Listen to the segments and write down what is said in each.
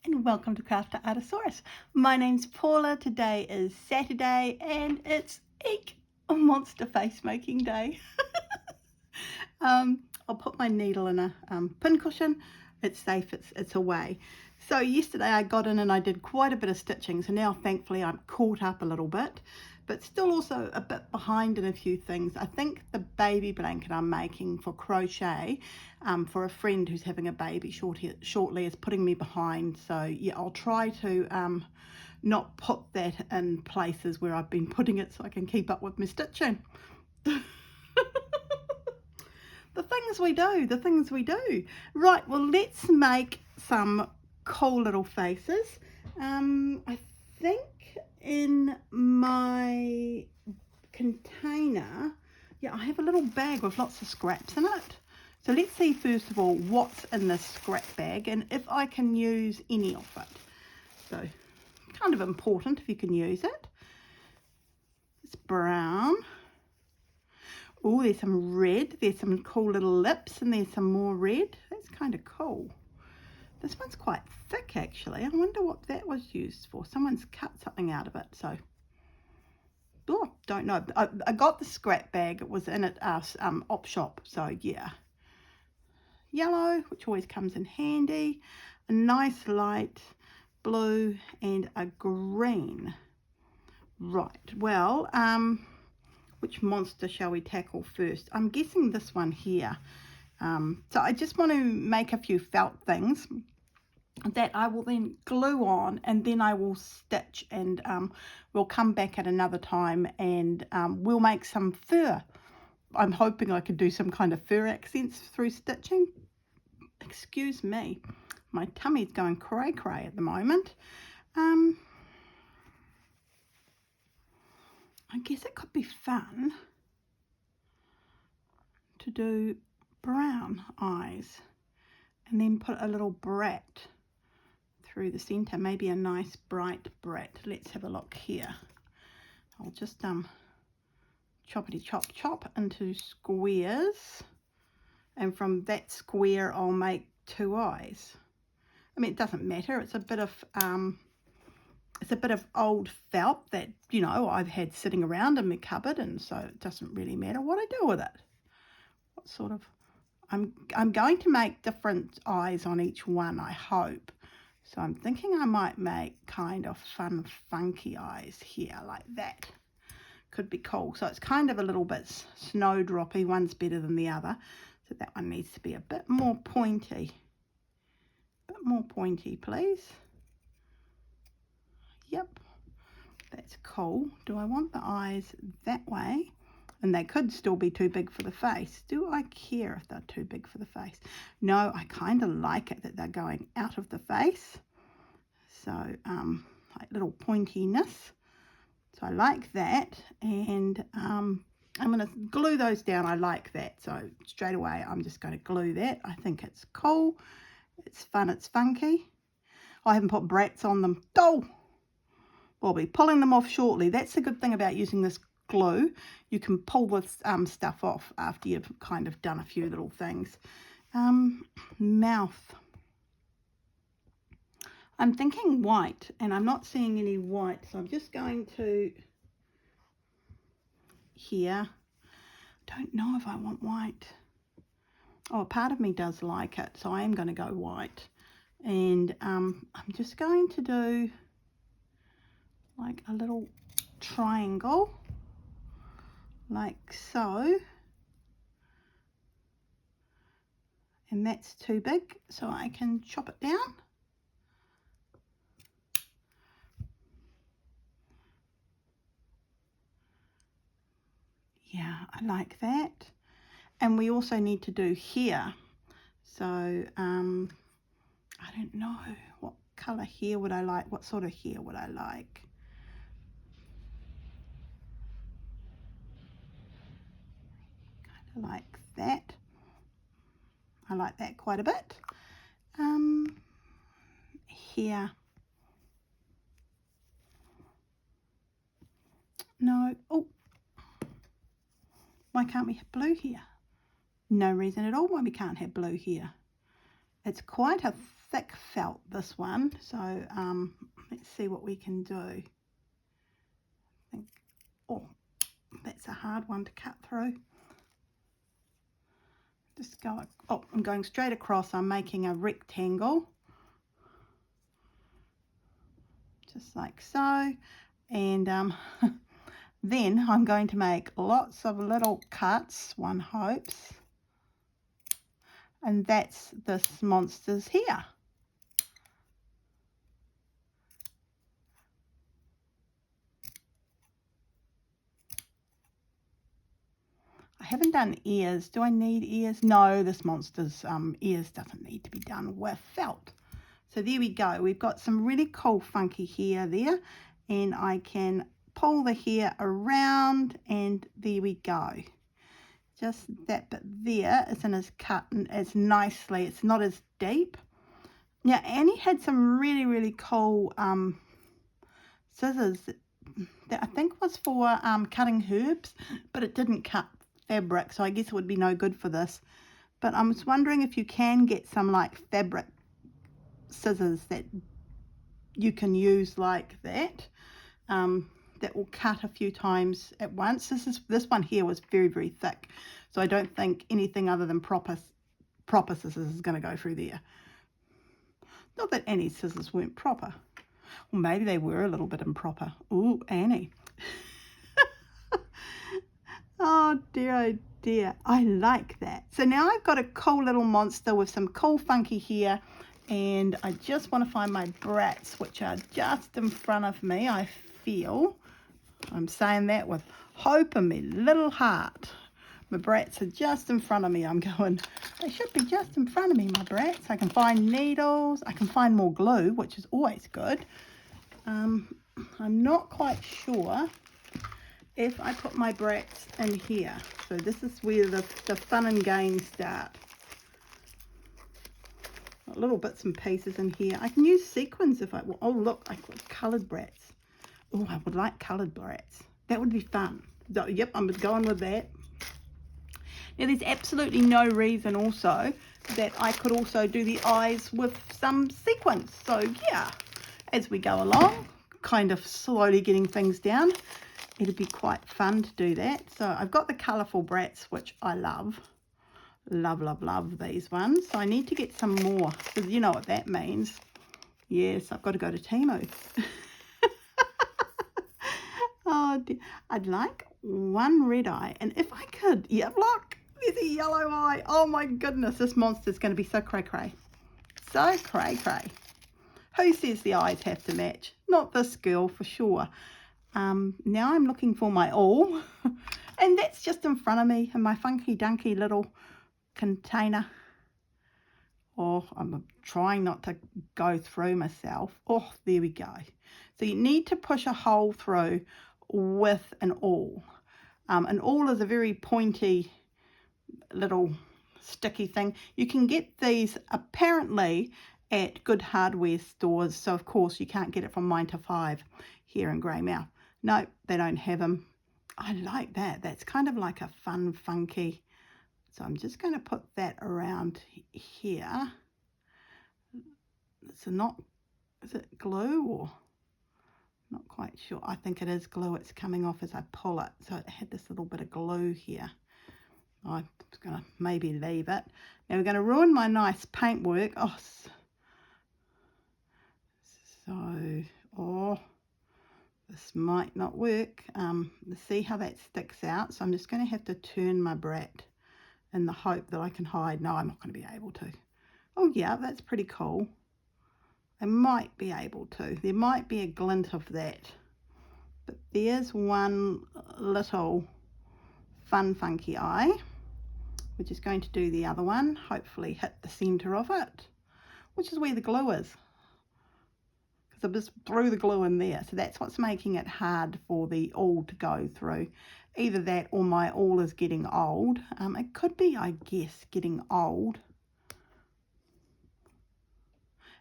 and welcome to Craft Artosaurus. My name's Paula. Today is Saturday and it's Eek Monster Face Making Day. I'll put my needle in a pin cushion. It's safe, it's away. So yesterday I got in and I did quite a bit of stitching, so now thankfully I'm caught up a little bit, but still also a bit behind in a few things. I think the baby blanket I'm making for crochet for a friend who's having a baby shortly is putting me behind. So yeah, I'll try to not put that in places where I've been putting it so I can keep up with my stitching. The things we do. Right, well, let's make some cool little faces. I think in my container, yeah, I have a little bag with lots of scraps in it. So let's see first of all what's in this scrap bag and if I can use any of it. So kind of important if you can use it. It's brown. Oh, there's some red. There's some cool little lips and there's some more red. That's kind of cool. This one's quite thick actually. I wonder what that was used for. Someone's cut something out of it. So, oh, don't know. I got the scrap bag. It was in at our op shop. So yeah. Yellow, which always comes in handy. A nice light blue and a green. Right, well, which monster shall we tackle first? I'm guessing this one here. So I just want to make a few felt things that I will then glue on, and then I will stitch, and we'll come back at another time and we'll make some fur. I'm hoping I could do some kind of fur accents through stitching. Excuse me, my tummy's going cray cray at the moment. I guess it could be fun to do brown eyes and then put a little brat through the center, maybe a nice bright brat. Let's have a look here. I'll just choppity chop into squares, and from that square I'll make two eyes. I mean, it doesn't matter, it's a bit of old felt that, you know, I've had sitting around in my cupboard, and so it doesn't really matter what I do with it. What sort of, I'm going to make different eyes on each one, I hope. So I'm thinking I might make kind of fun, funky eyes here, like that. Could be cool. So it's kind of a little bit snowdroppy. One's better than the other. So that one needs to be a bit more pointy. A bit more pointy, please. Yep, that's cool. Do I want the eyes that way? And they could still be too big for the face. Do I care if they're too big for the face? No, I kind of like it that they're going out of the face. So, like little pointiness. So I like that. And I'm going to glue those down. I like that. So straight away, I'm just going to glue that. I think it's cool. It's fun. It's funky. I haven't put brats on them. Oh! I'll be pulling them off shortly. That's the good thing about using this glue. You can pull this stuff off after you've kind of done a few little things. Mouth. I'm thinking white, and I'm not seeing any white, so I'm just going to here. Don't know if I want white. Oh, a part of me does like it, so I am going to go white. And I'm just going to do like a little triangle, like so. And that's too big, so I can chop it down. Yeah, I like that. And we also need to do here. So I don't know what colour hair would I like. What sort of hair would I like? Kind of like that. I like that quite a bit. Here. No. Oh. Why can't we have blue here? No reason at all why we can't have blue here. It's quite a thick felt, this one, so let's see what we can do. I think, oh, that's a hard one to cut through. Just go, oh, I'm going straight across. I'm making a rectangle, just like so, and then I'm going to make lots of little cuts, one hopes, and that's this monster's here. I haven't done ears. Do I need ears? No, this monster's ears doesn't need to be done with felt. So there we go. We've got some really cool funky hair there, and I can pull the hair around, and there we go. Just that bit there isn't as cut as nicely. It's not as deep. Now, Annie had some really, really cool scissors that I think was for cutting herbs, but it didn't cut fabric, so I guess it would be no good for this. But I was wondering if you can get some like fabric scissors that you can use like that, that will cut a few times at once. This one here was very, very thick, so I don't think anything other than proper scissors is going to go through there. Not that Annie's scissors weren't proper. Or maybe they were a little bit improper. Ooh, Annie. Oh dear, I like that. So now I've got a cool little monster with some cool funky hair, and I just want to find my brats, which are just in front of me. I feel, I'm saying that with hope in my little heart. My brats are just in front of me. I'm going, they should be just in front of me, my brats. I can find needles, I can find more glue, which is always good. I'm not quite sure if I put my brats in here. So this is where the fun and games start. Little bits and pieces in here. I can use sequins if I want. Oh look, I got coloured brats. Oh, I would like coloured brats. That would be fun. So, yep, I'm going with that. Now there's absolutely no reason also that I could also do the eyes with some sequins. So yeah, as we go along, kind of slowly getting things down, it'll be quite fun to do that. So I've got the colourful brats, which I love. Love these ones. So I need to get some more, because you know what that means. Yes, I've got to go to Temu. Oh dear. I'd like one red eye, and if I could, yeah, look, there's a yellow eye. Oh my goodness, this monster's going to be so cray-cray. So cray-cray. Who says the eyes have to match? Not this girl for sure. Now I'm looking for my awl, and that's just in front of me in my funky dunky little container. Oh, I'm trying not to go through myself. Oh, there we go. So you need to push a hole through with an awl. An awl is a very pointy little sticky thing. You can get these apparently at good hardware stores, so of course you can't get it from 9 to 5 here in Greymouth. No, they don't have them. I like that. That's kind of like a fun, funky. So I'm just going to put that around here. It's not, is it glue or not quite sure? I think it is glue. It's coming off as I pull it. So it had this little bit of glue here. I'm just going to maybe leave it. Now we're going to ruin my nice paintwork. Oh, so, oh, this might not work. Let's see how that sticks out. So I'm just going to have to turn my brat in the hope that I can hide. No, I'm not going to be able to. Oh yeah, that's pretty cool. I might be able to. There might be a glint of that. But there's one little fun funky eye. We're just going to do the other one. Hopefully hit the center of it, which is where the glue is. Because I just threw the glue in there. So that's what's making it hard for the awl to go through. Either that or my awl is getting old. It could be, I guess, getting old.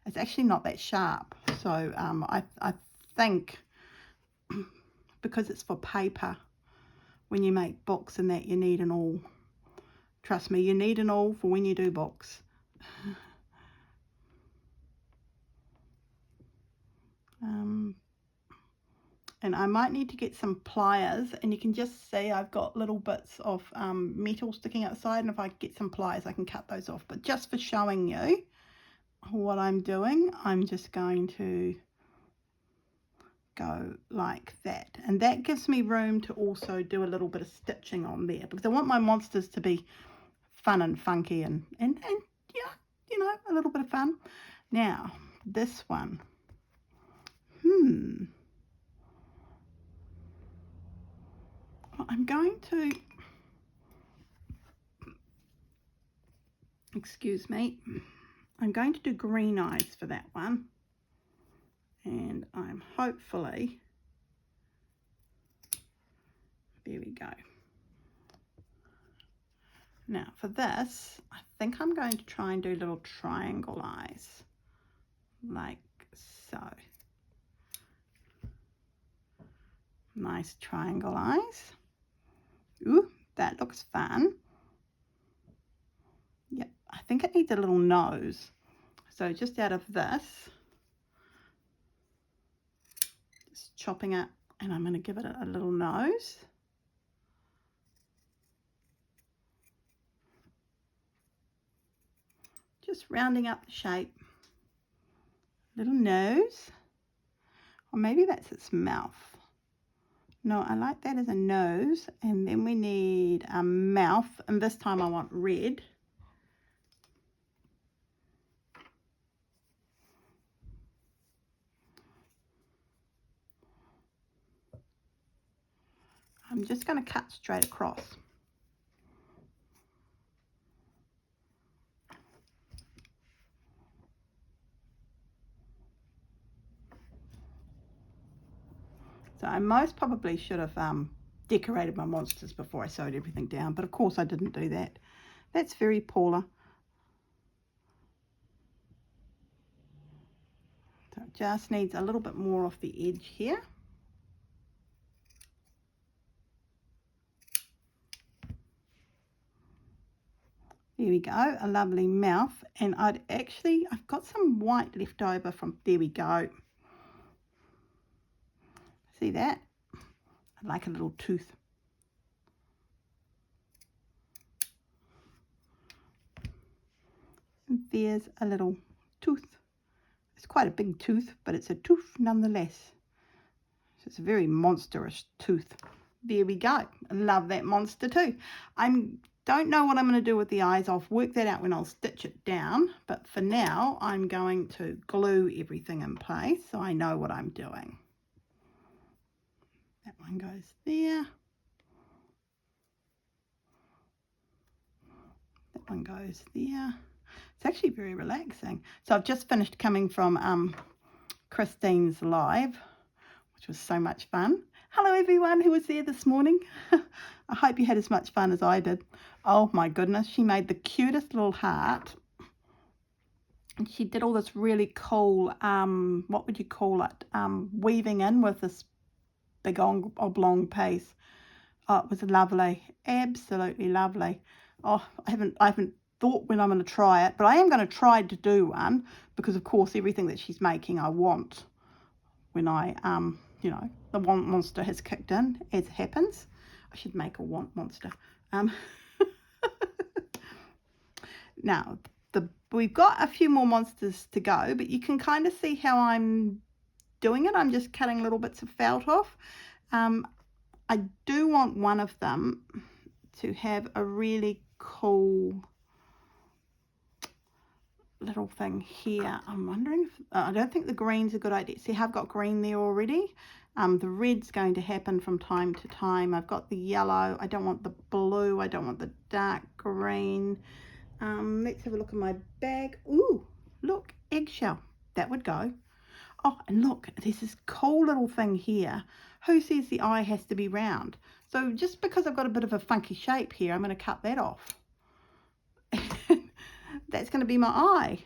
It's actually not that sharp. So I think because it's for paper, when you make books and that, you need an awl. Trust me, you need an awl for when you do books. And I might need to get some pliers, and you can just see I've got little bits of metal sticking outside, and if I get some pliers I can cut those off. But just for showing you what I'm doing, I'm just going to go like that, and that gives me room to also do a little bit of stitching on there, because I want my monsters to be fun and funky and yeah, you know, a little bit of fun. Now this one, I'm going to, excuse me, I'm going to do green eyes for that one, and I'm hopefully, there we go. Now for this, I think I'm going to try and do little triangle eyes, like so. Nice triangle eyes. Ooh, that looks fun. Yep, I think it needs a little nose. So just out of this, just chopping it, and I'm going to give it a little nose. Just rounding up the shape. Little nose. Or maybe that's its mouth. No, I like that as a nose. And then we need a mouth, and this time I want red. I'm just going to cut straight across. So I most probably should have decorated my monsters before I sewed everything down, but of course I didn't do that. That's very Paula. So it just needs a little bit more off the edge here. There we go, a lovely mouth. And I've got some white left over from, there we go. See that? I like a little tooth. And there's a little tooth. It's quite a big tooth, but it's a tooth nonetheless. So it's a very monstrous tooth. There we go. I love that monster too. Don't know what I'm going to do with the eyes. I'll work that out when I'll stitch it down. But for now, I'm going to glue everything in place so I know what I'm doing. That one goes there. That one goes there. It's actually very relaxing. So I've just finished coming from Christine's live, which was so much fun. Hello everyone who was there this morning. I hope you had as much fun as I did. Oh my goodness, she made the cutest little heart. And she did all this really cool, what would you call it, weaving in with this big oblong piece. Oh, it was lovely, absolutely lovely. Oh, I haven't thought when I'm going to try it, but I am going to try to do one, because of course everything that she's making I want when I you know, the want monster has kicked in, as happens. I should make a want monster. Now we've got a few more monsters to go, but you can kind of see how I'm doing it. I'm just cutting little bits of felt off. I do want one of them to have a really cool little thing here. I'm wondering if, I don't think the green's a good idea. See how I've got green there already? The red's going to happen from time to time. I've got the yellow. I don't want the blue. I don't want the dark green. Let's have a look at my bag. Ooh, look, eggshell. That would go. Oh, and look, there's this cool little thing here. Who says the eye has to be round? So just because I've got a bit of a funky shape here, I'm going to cut that off. That's going to be my eye.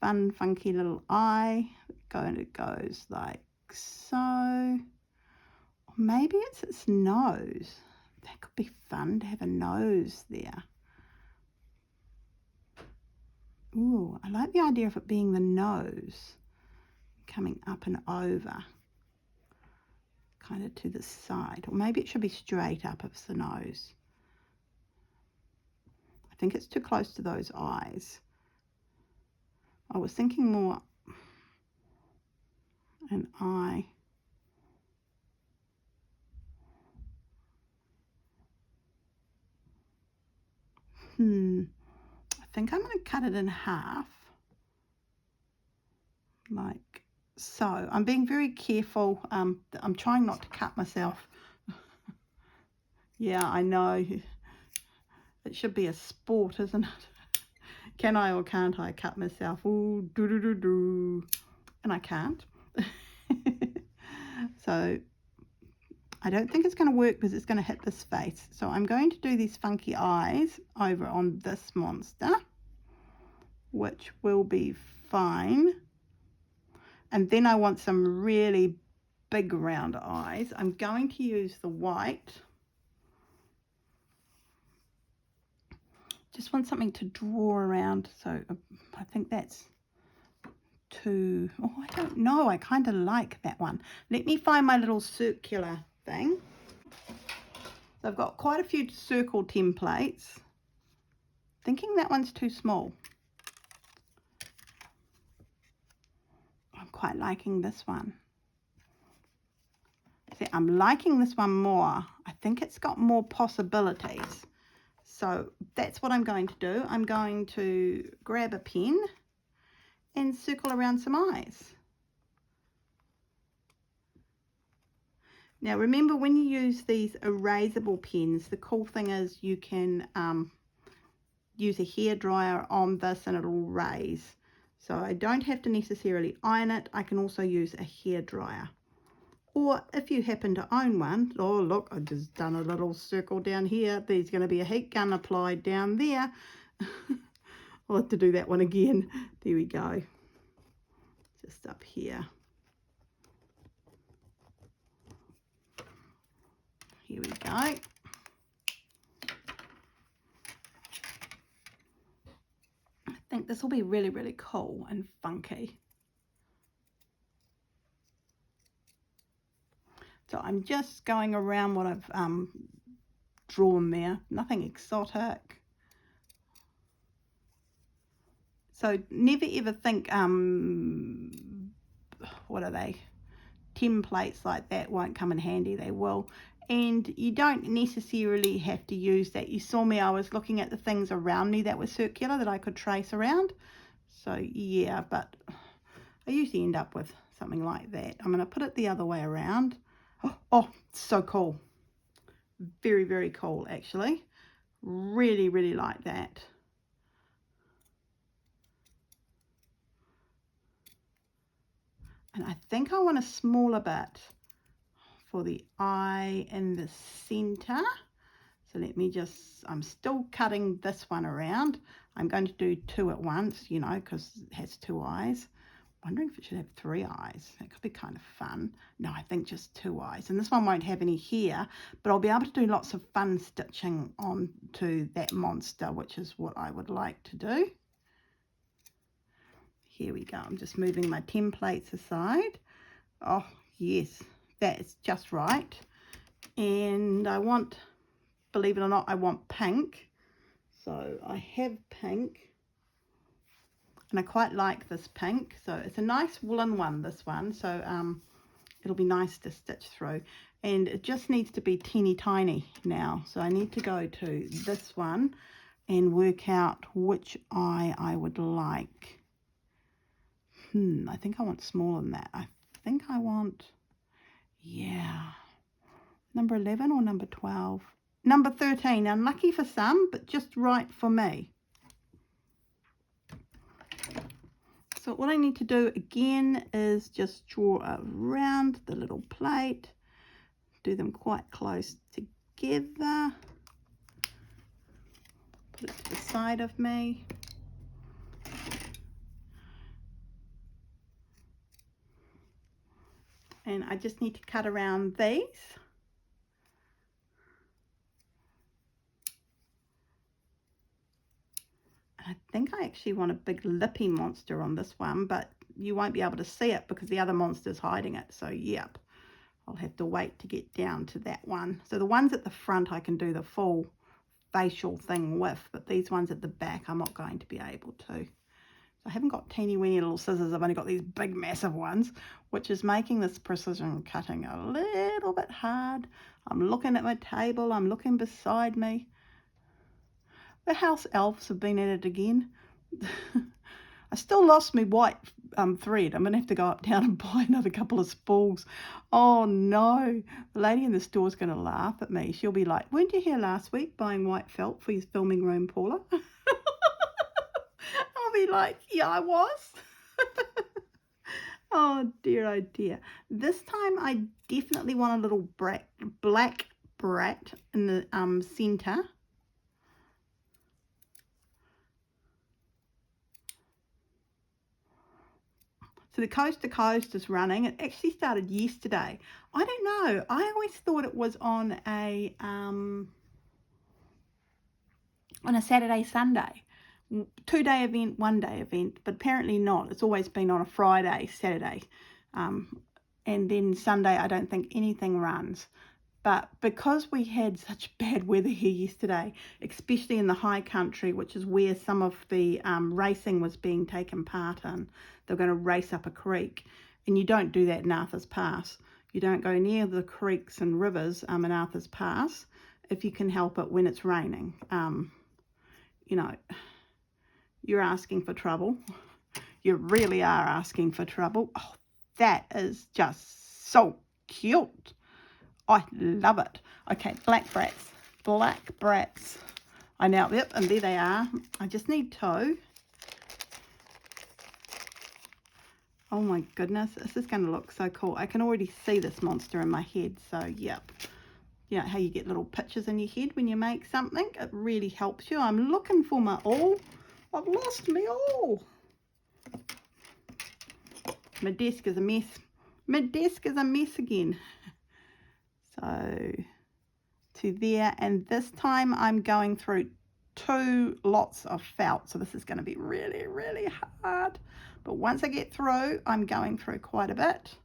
Fun, funky little eye. It goes like so. Or maybe it's its nose. That could be fun to have a nose there. Ooh, I like the idea of it being the nose. coming up and over, kind of to the side, or maybe it should be straight up if it's the nose. I think it's too close to those eyes. I was thinking more an eye. I think I'm going to cut it in half, like so. I'm being very careful. I'm trying not to cut myself. Yeah, I know. It should be a sport, isn't it? Can I or can't I cut myself? Ooh, do. And I can't. So I don't think it's going to work because it's going to hit this face. So I'm going to do these funky eyes over on this monster, which will be fine. And then I want some really big round eyes. I'm going to use the white. Just want something to draw around. So I think that's too, oh, I don't know. I kind of like that one. Let me find my little circular thing. So I've got quite a few circle templates. Thinking that one's too small. I'm quite liking this one. See, I'm liking this one more. I think it's got more possibilities. So that's what I'm going to do. I'm going to grab a pen and circle around some eyes. Now remember, when you use these erasable pens, the cool thing is you can use a hairdryer on this and it'll raise. So I don't have to necessarily iron it. I can also use a hairdryer. Or if you happen to own one, oh look, I've just done a little circle down here. There's going to be a heat gun applied down there. I'll have to do that one again. There we go. Just up here. Here we go. I think this will be really, really cool and funky. So I'm just going around what I've drawn there. Nothing exotic. So never ever think, what are they? Templates like that won't come in handy. They will. And you don't necessarily have to use that. You saw me, I was looking at the things around me that were circular that I could trace around. So yeah, but I usually end up with something like that. I'm going to put it the other way around. Oh, so cool. Very, very cool, actually. Really, really like that. And I think I want a smaller bit for the eye in the center. So let me just, I'm still cutting this one around. I'm going to do two at once, you know, because it has two eyes. Wondering if it should have three eyes. That could be kind of fun. No, I think just two eyes. And this one won't have any hair, but I'll be able to do lots of fun stitching onto that monster, which is what I would like to do. Here we go. I'm just moving my templates aside. Oh, yes, that's just right. And I want, believe it or not, I want pink. So I have pink. And I quite like this pink. So it's a nice woolen one, this one. So it'll be nice to stitch through. And it just needs to be teeny tiny now. So I need to go to this one and work out which eye I would like. I think I want smaller than that. I think I want, yeah, number 11 or number 12? Number 13. Unlucky for some, but just right for me. So what I need to do again is just draw around the little plate, do them quite close together, put it to the side of me. And I just need to cut around these. I think I actually want a big lippy monster on this one, but you won't be able to see it because the other monster's hiding it. So yep, I'll have to wait to get down to that one. So the ones at the front I can do the full facial thing with, but these ones at the back I'm not going to be able to. So I haven't got teeny weeny little scissors, I've only got these big massive ones, which is making this precision cutting a little bit hard. I'm looking at my table, I'm looking beside me. The house elves have been at it again. I still lost my white thread. I'm going to have to go up down and buy another couple of spools. Oh no, the lady in the store is going to laugh at me. She'll be like, weren't you here last week buying white felt for your filming room, Paula? I'll be like, yeah, I was. Oh dear. This time I definitely want a little black brat in the centre. So the coast to coast is running. It actually started yesterday. I don't know. I always thought it was on a Saturday, Sunday. 2-day event, 1-day event, but apparently not. It's always been on a Friday, Saturday. And then Sunday, I don't think anything runs. But because we had such bad weather here yesterday, especially in the high country, which is where some of the racing was being taken part in, they're going to race up a creek. And you don't do that in Arthur's Pass. You don't go near the creeks and rivers in Arthur's Pass if you can help it when it's raining. You know, you're asking for trouble. You really are asking for trouble. Oh, that is just so cute. I love it. Okay, black brats. I now, yep, and there they are. I just need 2. Oh my goodness, this is going to look so cool. I can already see this monster in my head, so yep. You know how you get little pictures in your head when you make something? It really helps you. I'm looking for my all. I've lost me all. My desk is a mess. My desk is a mess again. So to there, and this time I'm going through 2 lots of felt, so this is going to be really hard, but once I get through, I'm going through quite a bit,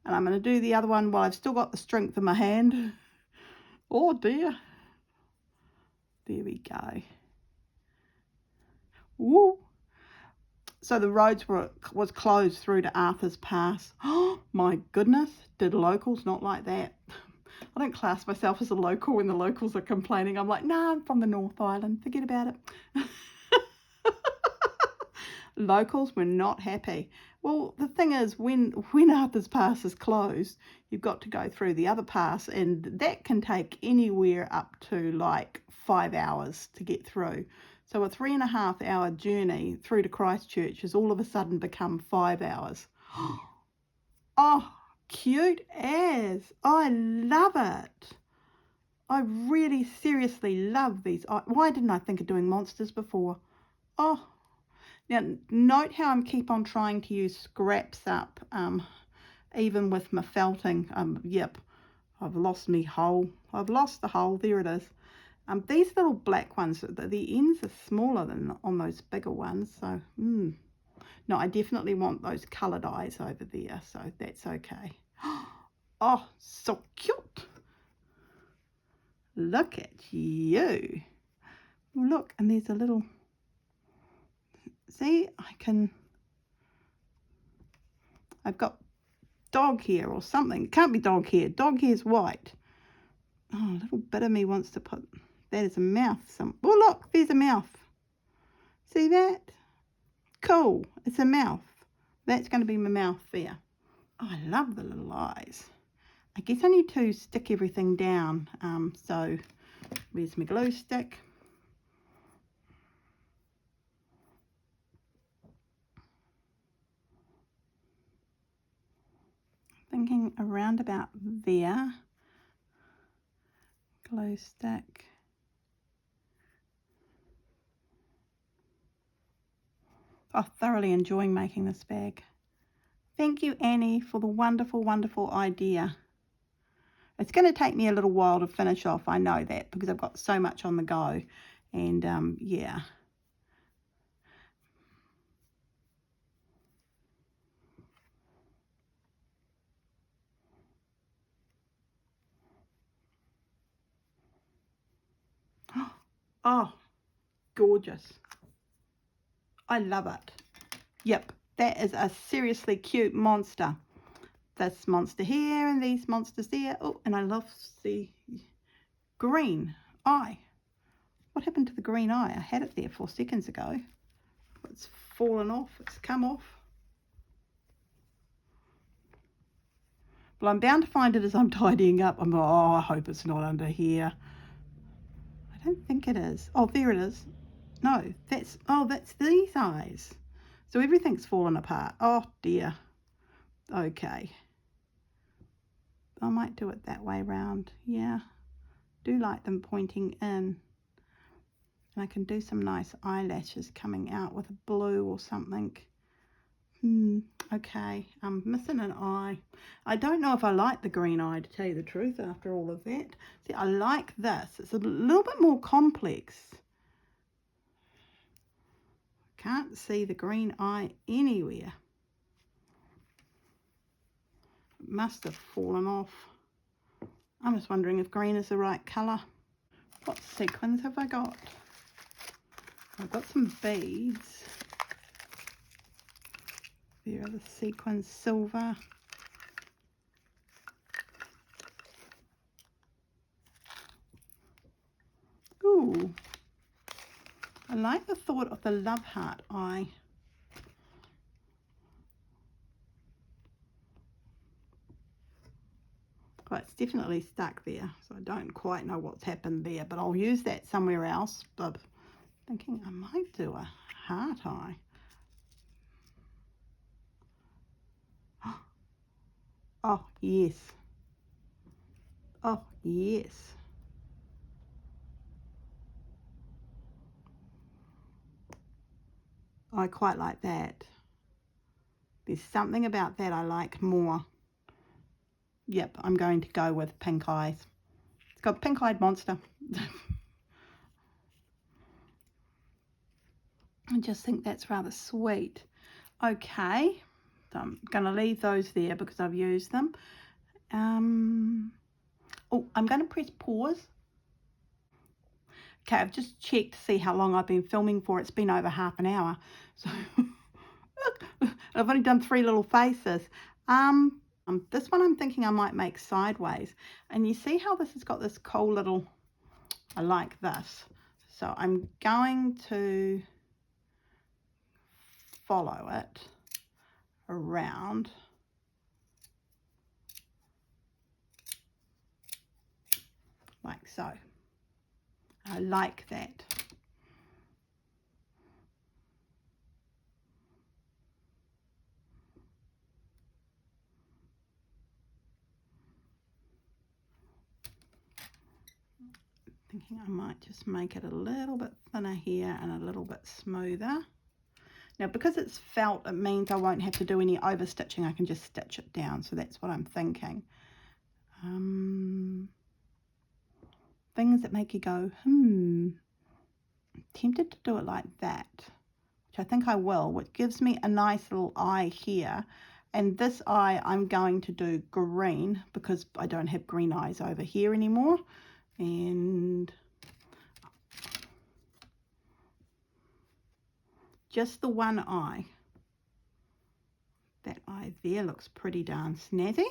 and I'm going to do the other one while I've still got the strength in my hand. Oh dear, there we go. Woo. So the roads was closed through to Arthur's Pass. Oh my goodness, did locals not like that? I don't class myself as a local when the locals are complaining. I'm like, nah, I'm from the North Island. Forget about it. Locals were not happy. Well, the thing is, when Arthur's Pass is closed, you've got to go through the other pass, and that can take anywhere up to like 5 hours to get through. So a 3.5 hour journey through to Christchurch has all of a sudden become 5 hours. Oh, cute as. I love it. I really seriously love these. Why didn't I think of doing monsters before? Oh, now note how I'm keep on trying to use scraps up, even with my felting. Yep, I've lost me hole. I've lost the hole. There it is. These little black ones, the ends are smaller than on those bigger ones. So, no, I definitely want those coloured eyes over there. So that's okay. Oh, so cute. Look at you. Look, and there's a little, see, I've got dog hair or something. It can't be dog hair. Dog hair's white. Oh, a little bit of me wants to put, that is a mouth. Oh, look, there's a mouth. See that? Cool. It's a mouth. That's going to be my mouth there. Oh, I love the little eyes. I guess I need to stick everything down. So where's my glue stick? Thinking around about there. Glue stick. Oh, thoroughly enjoying making this bag. Thank you, Annie, for the wonderful, wonderful idea. It's going to take me a little while to finish off, I know that, because I've got so much on the go. And, yeah. Oh, gorgeous. I love it. Yep, that is a seriously cute monster. This monster here and these monsters there. Oh, and I love the green eye. What happened to the green eye? I had it there 4 seconds ago. It's fallen off. It's come off. Well, I'm bound to find it as I'm tidying up. I'm like, oh, I hope it's not under here. I don't think it is. Oh, there it is. No, that's these eyes. So everything's fallen apart. Oh dear. Okay. I might do it that way round. Yeah. Do like them pointing in. And I can do some nice eyelashes coming out with a blue or something. Okay, I'm missing an eye. I don't know if I like the green eye, to tell you the truth, after all of that. See, I like this. It's a little bit more complex. Can't see the green eye anywhere. It must have fallen off. I'm just wondering if green is the right colour. What sequins have I got? I've got some beads. There are the sequins silver. Ooh. I like the thought of the love heart eye. Well, it's definitely stuck there, so I don't quite know what's happened there, but I'll use that somewhere else. But thinking I might do a heart eye. Oh, yes. Oh, yes. I quite like that. There's something about that I like more. Yep, I'm going to go with pink eyes. It's got pink-eyed monster. I just think that's rather sweet. Okay, so I'm going to leave those there because I've used them. Oh, I'm going to press pause. Okay, I've just checked to see how long I've been filming for. It's been over half an hour. So I've only done 3 little faces. This one I'm thinking I might make sideways. And you see how this has got this cool little, I like this. So I'm going to follow it around. Like so. I like that. Thinking I might just make it a little bit thinner here and a little bit smoother. Now, because it's felt, it means I won't have to do any over stitching. I can just stitch it down. So that's what I'm thinking. Things that make you go, I'm tempted to do it like that, which I think I will, which gives me a nice little eye here. And this eye I'm going to do green because I don't have green eyes over here anymore. And just the one eye. That eye there looks pretty darn snazzy.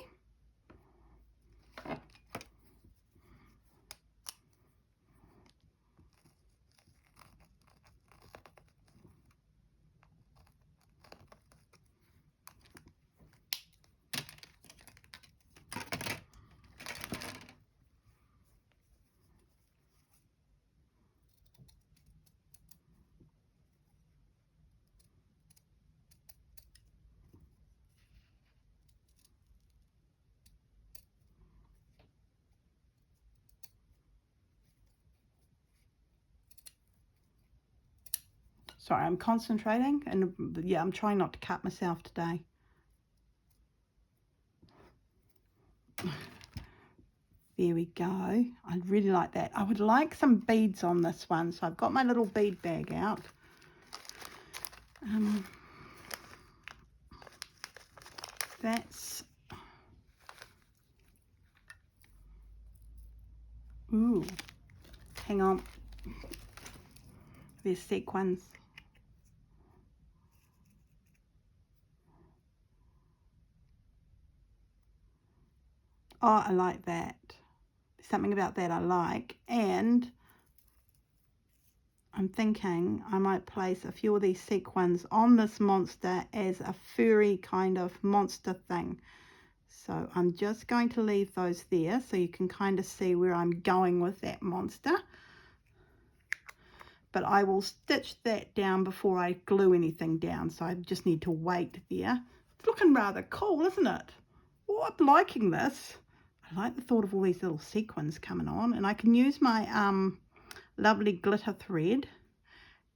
Sorry, I'm concentrating, and yeah, I'm trying not to cut myself today. There we go. I really like that. I would like some beads on this one, so I've got my little bead bag out. That's, ooh, hang on. there's sequins. Oh, I like that. There's something about that I like. And I'm thinking I might place a few of these sequins on this monster as a furry kind of monster thing. So I'm just going to leave those there so you can kind of see where I'm going with that monster. But I will stitch that down before I glue anything down, so I just need to wait there. It's looking rather cool, isn't it? Oh, I'm liking this. I like the thought of all these little sequins coming on, and I can use my lovely glitter thread,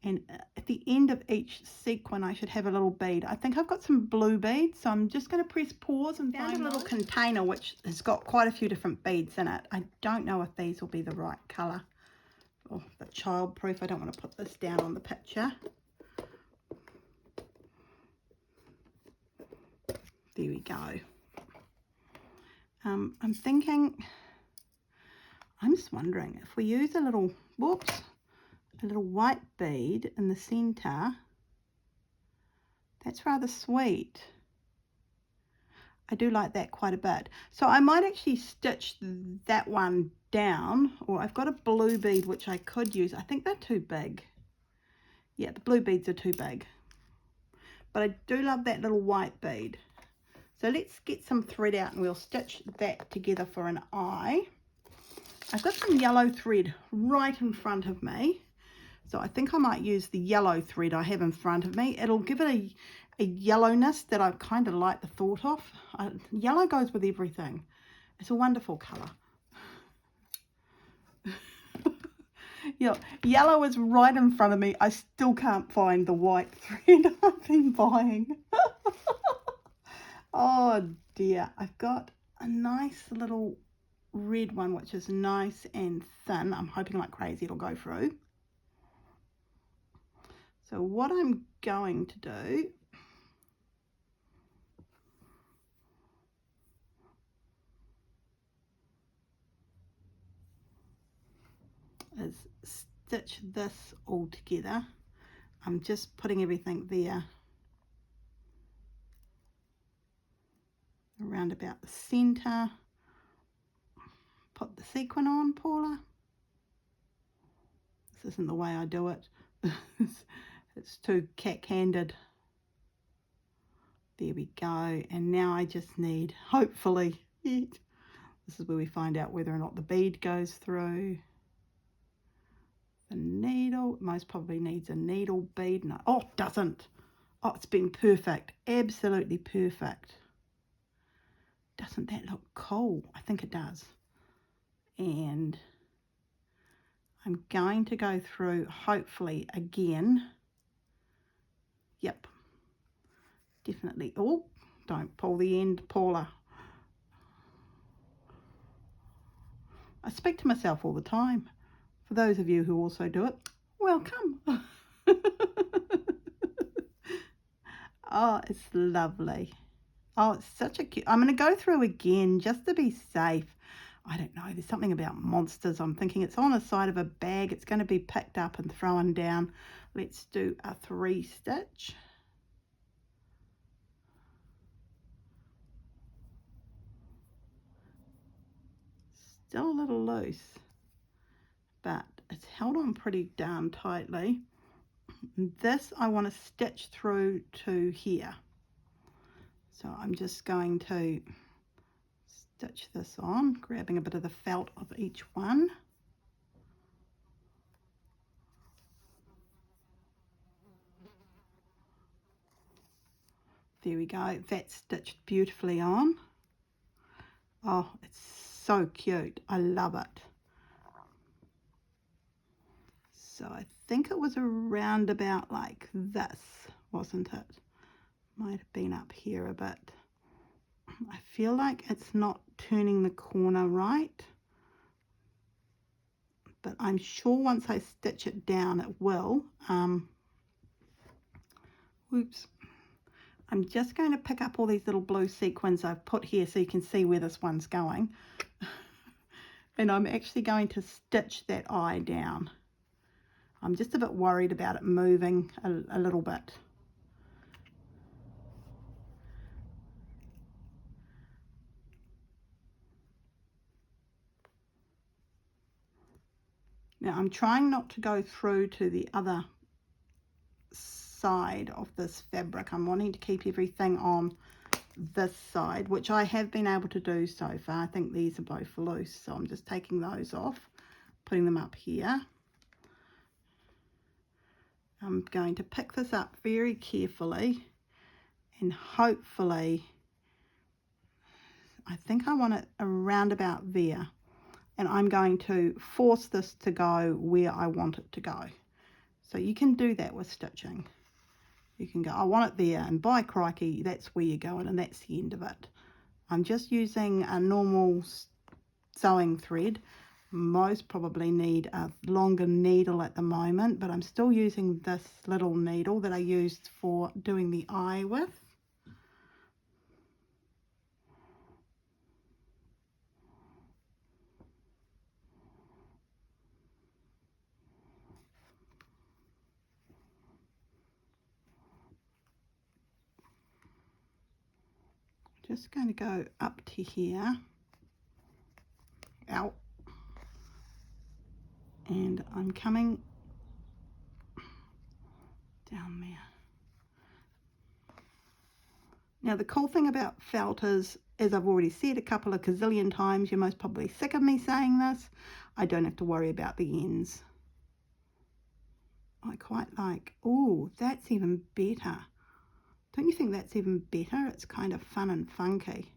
and at the end of each sequin I should have a little bead. I think I've got some blue beads, so I'm just going to press pause and find a little container which has got quite a few different beads in it. I don't know if these will be the right colour. Oh, the child-proof. I don't want to put this down on the picture. There we go. I'm thinking, I'm just wondering if we use a little, whoops, a little white bead in the centre. That's rather sweet. I do like that quite a bit. So I might actually stitch that one down, or I've got a blue bead which I could use. I think they're too big. Yeah, the blue beads are too big. But I do love that little white bead. So let's get some thread out and we'll stitch that together for an eye. I've got some yellow thread right in front of me. So I think I might use the yellow thread I have in front of me. It'll give it a yellowness that I kind of like the thought of. Yellow goes with everything. It's a wonderful colour. Yeah, yellow is right in front of me. I still can't find the white thread I've been buying. Oh dear, I've got a nice little red one which is nice and thin. I'm hoping like crazy it'll go through. So what I'm going to do is stitch this all together. I'm just putting everything there around about the center. Put the sequin on, Paula. This isn't the way I do it. It's too cack-handed. There we go. And now I just need, hopefully, this is where we find out whether or not the bead goes through. The needle most probably needs a needle bead. No, oh, it doesn't. Oh, it's been perfect. Absolutely perfect. Doesn't that look cool? I think it does. And I'm going to go through, hopefully, again. Yep. Definitely. Oh, don't pull the end, Paula. I speak to myself all the time. For those of you who also do it, welcome. Oh, it's lovely. Oh, it's such a cute. I'm going to go through again just to be safe. I don't know. There's something about monsters. I'm thinking it's on the side of a bag. It's going to be picked up and thrown down. Let's do a 3-stitch. Still a little loose, but it's held on pretty darn tightly. This I want to stitch through to here. So I'm just going to stitch this on, grabbing a bit of the felt of each one. There we go, that's stitched beautifully on. Oh, it's so cute. I love it. So I think it was around about like this, wasn't it? Might have been up here a bit. I feel like it's not turning the corner right, but I'm sure once I stitch it down it will. Whoops. I'm just going to pick up all these little blue sequins I've put here so you can see where this one's going. And I'm actually going to stitch that eye down. I'm just a bit worried about it moving a little bit. Now I'm trying not to go through to the other side of this fabric. I'm wanting to keep everything on this side, which I have been able to do so far. I think these are both loose, so I'm just taking those off, putting them up here. I'm going to pick this up very carefully and hopefully, I think I want it around about there, and I'm going to force this to go where I want it to go. So you can do that with stitching. You can go, I want it there, and by crikey, that's where you're going, and that's the end of it. I'm just using a normal sewing thread. Most probably need a longer needle at the moment, but I'm still using this little needle that I used for doing the eye with. Just going to go up to here, out, and I'm coming down there. Now the cool thing about felt is, as I've already said a couple of gazillion times, you're most probably sick of me saying this, I don't have to worry about the ends. I quite like, oh, that's even better. Don't you think that's even better? It's kind of fun and funky.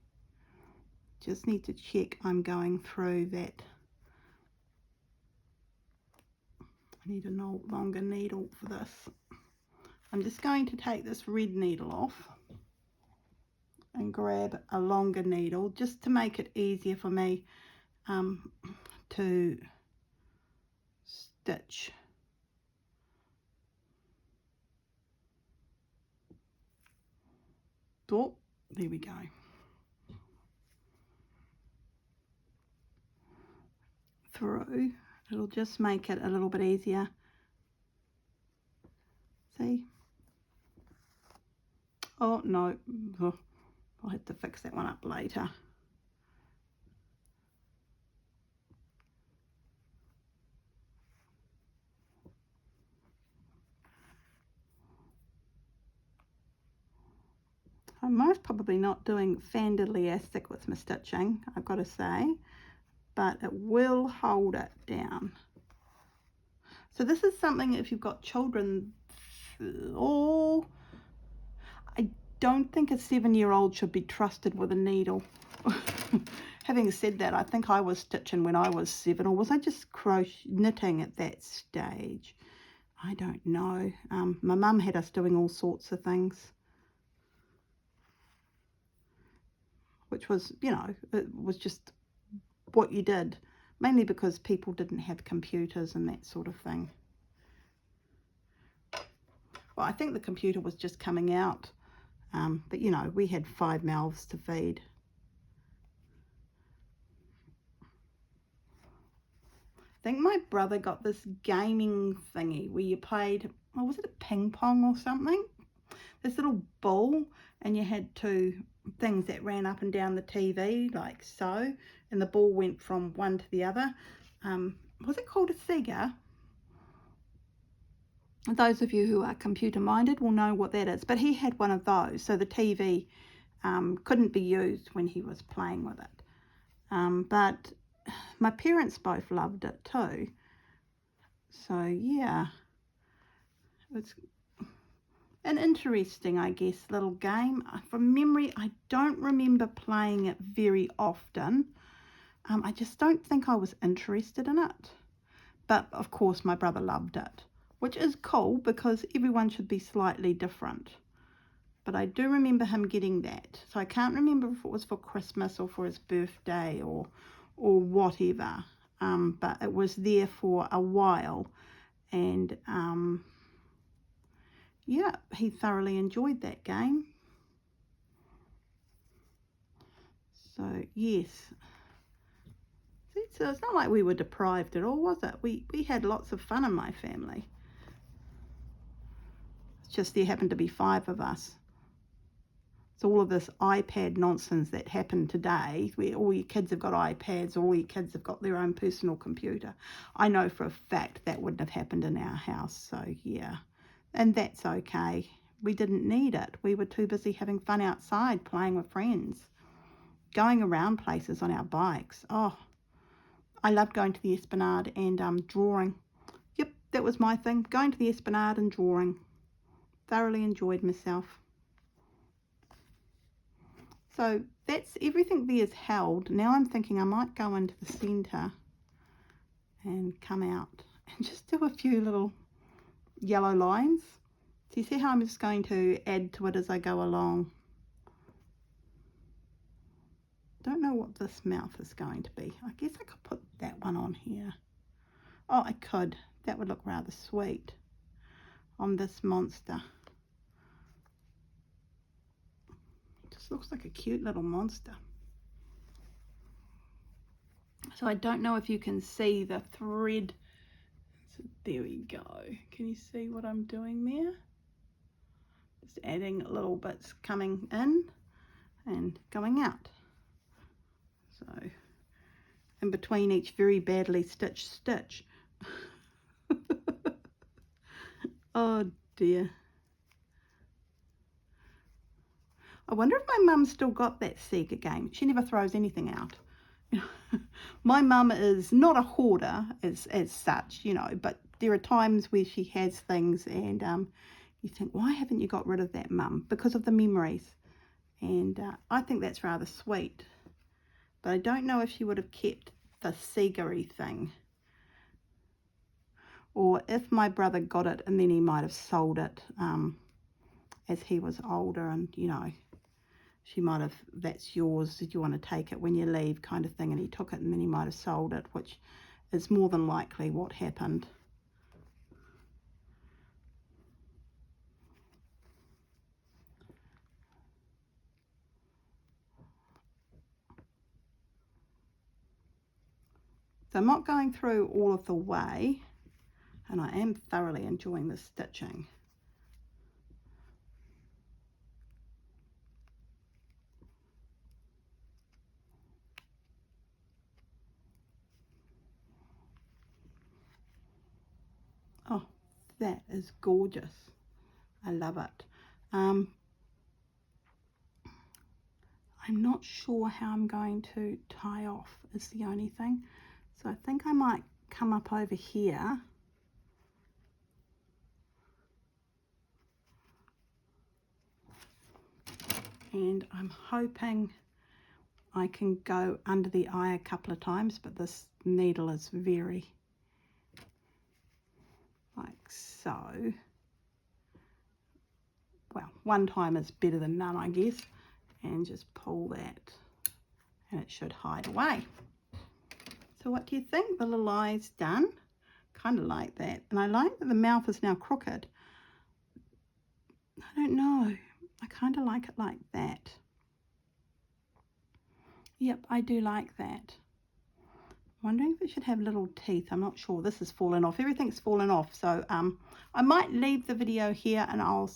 Just need to check I'm going through that. I need a longer needle for this. I'm just going to take this red needle off and grab a longer needle just to make it easier for me to stitch. Oh, there we go. Through, it'll just make it a little bit easier. See? Oh no, oh, I'll have to fix that one up later. I'm most probably not doing fantastic with my stitching, I've got to say, but it will hold it down. So this is something, if you've got children, or I don't think a 7-year-old should be trusted with a needle. Having said that, I think I was stitching when I was 7, or was I just knitting at that stage? I don't know. My mum had us doing all sorts of things, which was, you know, it was just what you did, mainly because people didn't have computers and that sort of thing. Well, I think the computer was just coming out, but you know, we had 5 mouths to feed. I think my brother got this gaming thingy where you played, oh, was it a ping pong or something? This little ball, and you had 2 things that ran up and down the TV like so, and the ball went from one to the other. Was it called a Sega? Those of you who are computer minded will know what that is, but he had one of those, so the TV couldn't be used when he was playing with it. But my parents both loved it too, so yeah, it's an interesting, I guess, little game. From memory, I don't remember playing it very often. I just don't think I was interested in it, but of course my brother loved it, which is cool because everyone should be slightly different. But I do remember him getting that, so I can't remember if it was for Christmas or for his birthday or whatever, but it was there for a while, and yeah, he thoroughly enjoyed that game. So yes, See, so it's not like we were deprived at all, was it? We had lots of fun in my family. It's just there happened to be 5 of us. So all of this iPad nonsense that happened today, where all your kids have got iPads, all your kids have got their own personal computer, I know for a fact that wouldn't have happened in our house. So yeah, and that's okay. We didn't need it. We were too busy having fun outside, playing with friends, going around places on our bikes. Oh, I loved going to the Esplanade and drawing. Yep, that was my thing, going to the Esplanade and drawing. Thoroughly enjoyed myself. So that's everything there is held. Now I'm thinking I might go into the centre and come out and just do a few little yellow lines. So you see how I'm just going to add to it as I go along. Don't know what this mouth is going to be. I guess I could put that one on here. Oh, I could. That would look rather sweet on this monster. Just looks like a cute little monster. So I don't know if you can see the thread. So there we go. Can you see what I'm doing there? Just adding little bits coming in and going out. So in between each very badly stitched stitch. Oh dear. I wonder if my mum still got that Sega game. She never throws anything out. My mum is not a hoarder as such, you know, but there are times where she has things and you think, why haven't you got rid of that, Mum? Because of the memories. And I think that's rather sweet. But I don't know if she would have kept the Sega-y thing. Or if my brother got it and then he might have sold it as he was older and, you know, she might have, that's yours, did you want to take it when you leave kind of thing, and he took it and then he might have sold it, which is more than likely what happened. So I'm not going through all of the way, and I am thoroughly enjoying the stitching. Oh, that is gorgeous. I love it. I'm not sure how I'm going to tie off is the only thing. So I think I might come up over here. And I'm hoping I can go under the eye a couple of times, but this needle is very, like so. Well, one time is better than none, I guess. And just pull that and it should hide away. So what do you think? The little eye's done. Kind of like that. And I like that the mouth is now crooked. I don't know. I kind of like it like that. Yep, I do like that. Wondering if it should have little teeth. I'm not sure. This is fallen off. Everything's fallen off. So I might leave the video here and I'll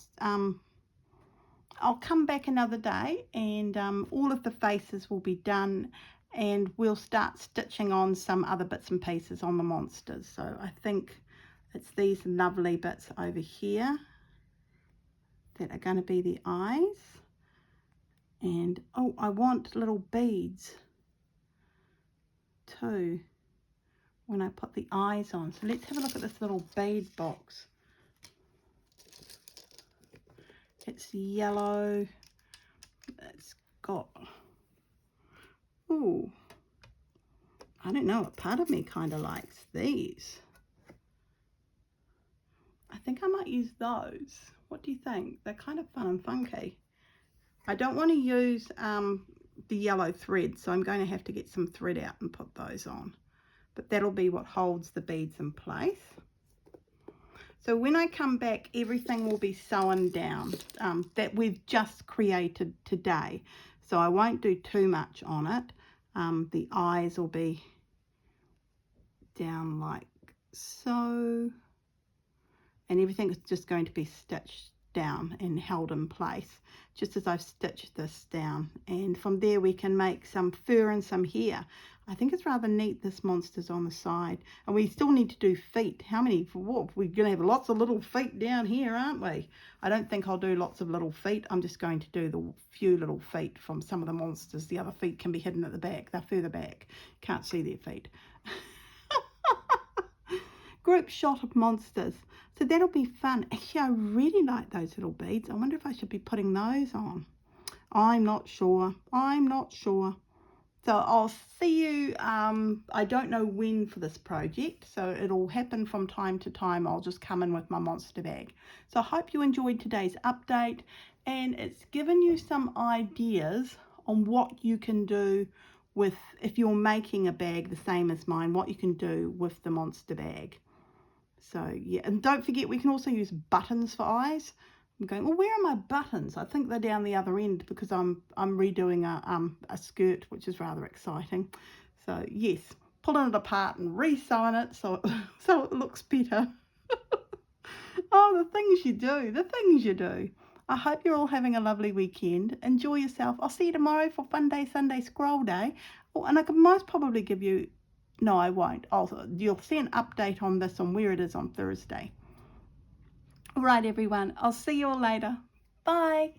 come back another day and all of the faces will be done and we'll start stitching on some other bits and pieces on the monsters. So I think it's these lovely bits over here that are going to be the eyes. And oh, I want little beads too when I put the eyes on. So let's have a look at this little bead box. It's yellow. It's got, ooh, I don't know, a part of me kind of likes these. I think I might use those. What do you think? They're kind of fun and funky. I don't want to use the yellow thread, so I'm going to have to get some thread out and put those on. But that'll be what holds the beads in place. So when I come back, everything will be sewn down that we've just created today. So I won't do too much on it. The eyes will be down like so, and everything is just going to be stitched down and held in place just as I've stitched this down, and from there we can make some fur and some hair. I think it's rather neat, this monster's on the side, and we still need to do feet. How many? For what? We're going to have lots of little feet down here, aren't we? I don't think I'll do lots of little feet. I'm just going to do the few little feet from some of the monsters. The other feet can be hidden at the back. They're further back. Can't see their feet. Group shot of monsters. So that'll be fun. Actually, I really like those little beads. I wonder if I should be putting those on. I'm not sure. I'm not sure. So I'll see you, I don't know when for this project, so it'll happen from time to time. I'll just come in with my monster bag. So I hope you enjoyed today's update, and it's given you some ideas on what you can do with, if you're making a bag the same as mine, what you can do with the monster bag. So yeah, and don't forget we can also use buttons for eyes. I'm going, well, where are my buttons? I think they're down the other end because I'm redoing a skirt, which is rather exciting. So yes, pulling it apart and re-sewing it so it looks better. Oh, the things you do, the things you do. I hope you're all having a lovely weekend. Enjoy yourself. I'll see you tomorrow for Fun Day Sunday Scroll Day. Oh, and I could most probably give you, no, I won't. You'll see an update on this on where it is on Thursday. All right, everyone. I'll see you all later. Bye.